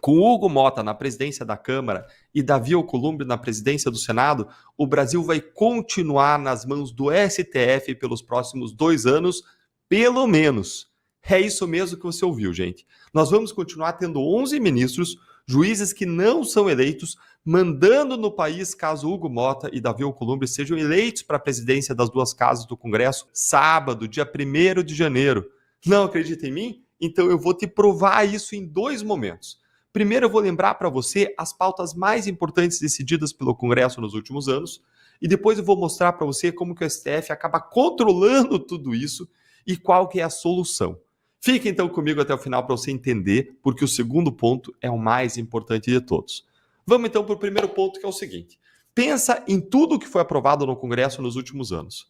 Com Hugo Mota na presidência da Câmara e Davi Alcolumbre na presidência do Senado, o Brasil vai continuar nas mãos do STF pelos próximos 2 anos, pelo menos. É isso mesmo que você ouviu, gente. Nós vamos continuar tendo 11 ministros, juízes que não são eleitos, mandando no país caso Hugo Mota e Davi Alcolumbre sejam eleitos para a presidência das 2 casas do Congresso, sábado, dia 1º de janeiro. Não acredita em mim? Então eu vou te provar isso em 2 momentos. Primeiro, eu vou lembrar para você as pautas mais importantes decididas pelo Congresso nos últimos anos, e depois eu vou mostrar para você como que o STF acaba controlando tudo isso e qual que é a solução. Fique então comigo até o final para você entender, porque o segundo ponto é o mais importante de todos. Vamos então para o primeiro ponto, que é o seguinte. Pensa em tudo que foi aprovado no Congresso nos últimos anos.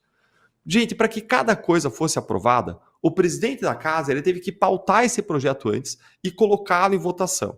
Gente, para que cada coisa fosse aprovada, o presidente da casa ele teve que pautar esse projeto antes e colocá-lo em votação.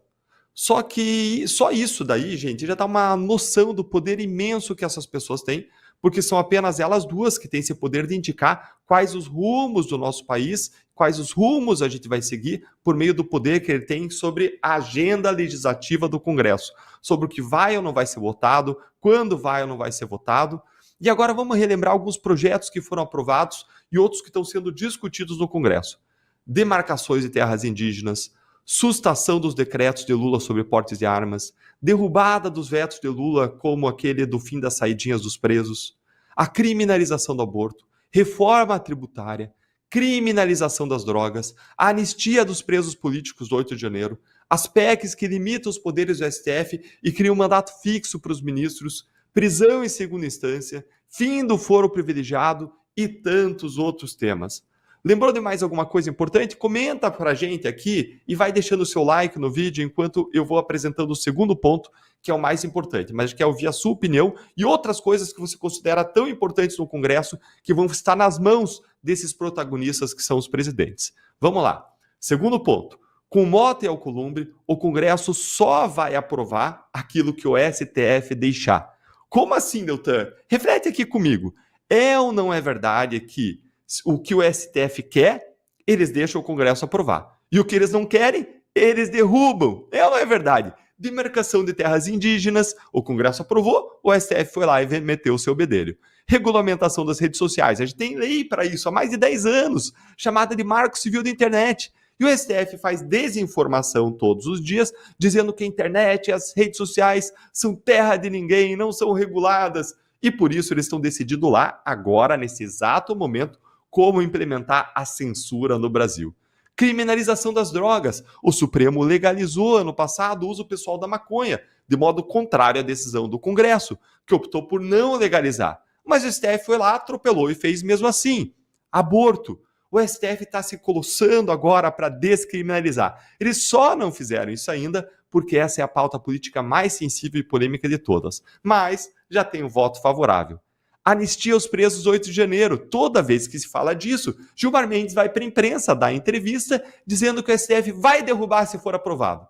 Só que só isso daí, gente, já dá uma noção do poder imenso que essas pessoas têm, porque são apenas elas duas que têm esse poder de indicar quais os rumos do nosso país, quais os rumos a gente vai seguir por meio do poder que ele tem sobre a agenda legislativa do Congresso, sobre o que vai ou não vai ser votado, quando vai ou não vai ser votado. E agora vamos relembrar alguns projetos que foram aprovados e outros que estão sendo discutidos no Congresso. Demarcações de terras indígenas, sustação dos decretos de Lula sobre portes de armas, derrubada dos vetos de Lula, como aquele do fim das saidinhas dos presos, a criminalização do aborto, reforma tributária, criminalização das drogas, a anistia dos presos políticos do 8 de janeiro, as PECs que limitam os poderes do STF e criam um mandato fixo para os ministros, prisão em segunda instância, fim do foro privilegiado e tantos outros temas. Lembrou de mais alguma coisa importante? Comenta pra gente aqui e vai deixando o seu like no vídeo enquanto eu vou apresentando o segundo ponto, que é o mais importante, mas quer ouvir a sua opinião e outras coisas que você considera tão importantes no Congresso que vão estar nas mãos desses protagonistas que são os presidentes. Vamos lá. Segundo ponto. Com Mota e Alcolumbre, o Congresso só vai aprovar aquilo que o STF deixar. Como assim, Deltan? Reflete aqui comigo. É ou não é verdade que o que o STF quer, eles deixam o Congresso aprovar. E o que eles não querem, eles derrubam. É ou não é verdade? Demarcação de terras indígenas, o Congresso aprovou, o STF foi lá e meteu o seu bedelho. Regulamentação das redes sociais. A gente tem lei para isso há mais de 10 anos, chamada de Marco Civil da Internet. E o STF faz desinformação todos os dias, dizendo que a internet e as redes sociais são terra de ninguém, não são reguladas. E por isso eles estão decidindo lá, agora, nesse exato momento, como implementar a censura no Brasil. Criminalização das drogas. O Supremo legalizou ano passado o uso pessoal da maconha, de modo contrário à decisão do Congresso, que optou por não legalizar. Mas o STF foi lá, atropelou e fez mesmo assim. Aborto. O STF está se colossando agora para descriminalizar. Eles só não fizeram isso ainda porque essa é a pauta política mais sensível e polêmica de todas. Mas já tem um voto favorável. Anistia aos presos do 8 de janeiro. Toda vez que se fala disso, Gilmar Mendes vai para a imprensa dar entrevista dizendo que o STF vai derrubar se for aprovado.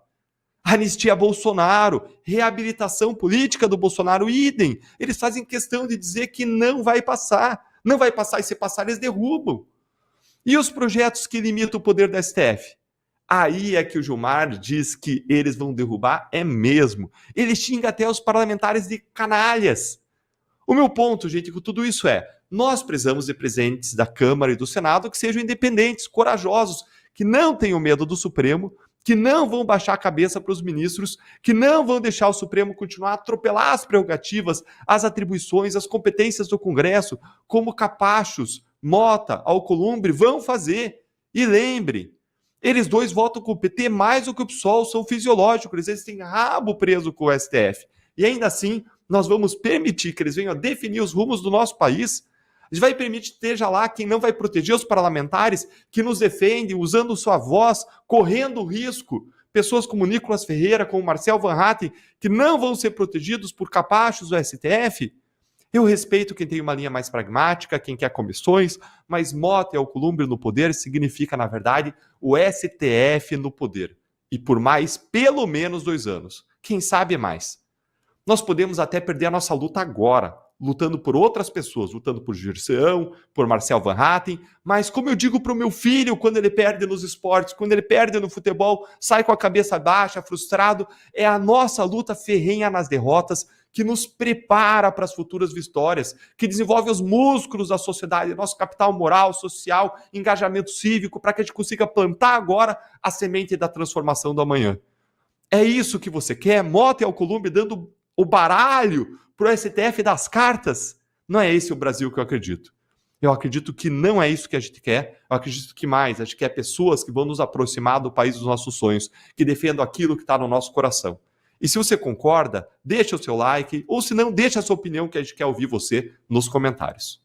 Anistia a Bolsonaro, reabilitação política do Bolsonaro, idem. Eles fazem questão de dizer que não vai passar. Não vai passar e se passar eles derrubam. E os projetos que limitam o poder da STF? Aí é que o Gilmar diz que eles vão derrubar, é mesmo. Ele xinga até os parlamentares de canalhas. O meu ponto, gente, com tudo isso nós precisamos de presidentes da Câmara e do Senado que sejam independentes, corajosos, que não tenham medo do Supremo, que não vão baixar a cabeça para os ministros, que não vão deixar o Supremo continuar a atropelar as prerrogativas, as atribuições, as competências do Congresso, como Capachos, Mota, Alcolumbre vão fazer. E lembre, eles dois votam com o PT mais do que o PSOL, são fisiológicos, eles têm rabo preso com o STF. E ainda assim, nós vamos permitir que eles venham a definir os rumos do nosso país. A gente vai permitir que esteja lá quem não vai proteger os parlamentares que nos defendem, usando sua voz, correndo risco. Pessoas como Nicolas Ferreira, como Marcel Van Hatten, que não vão ser protegidos por capachos do STF. Eu respeito quem tem uma linha mais pragmática, quem quer comissões, mas Mota e Alcolumbre no poder significa, na verdade, o STF no poder. E por mais, pelo menos 2 anos. Quem sabe mais. Nós podemos até perder a nossa luta agora, lutando por outras pessoas, lutando por Dirceu, por Marcel Van Hatten, mas como eu digo para o meu filho quando ele perde nos esportes, quando ele perde no futebol, sai com a cabeça baixa, frustrado, é a nossa luta ferrenha nas derrotas que nos prepara para as futuras vitórias, que desenvolve os músculos da sociedade, nosso capital moral, social, engajamento cívico, para que a gente consiga plantar agora a semente da transformação do amanhã. É isso que você quer? Mota e Alcolumbre dando o baralho para o STF das cartas? Não é esse o Brasil que eu acredito. Eu acredito que não é isso que a gente quer. Eu acredito que mais, a gente quer pessoas que vão nos aproximar do país dos nossos sonhos, que defendam aquilo que está no nosso coração. E se você concorda, deixa o seu like, ou se não, deixa a sua opinião, que a gente quer ouvir você nos comentários.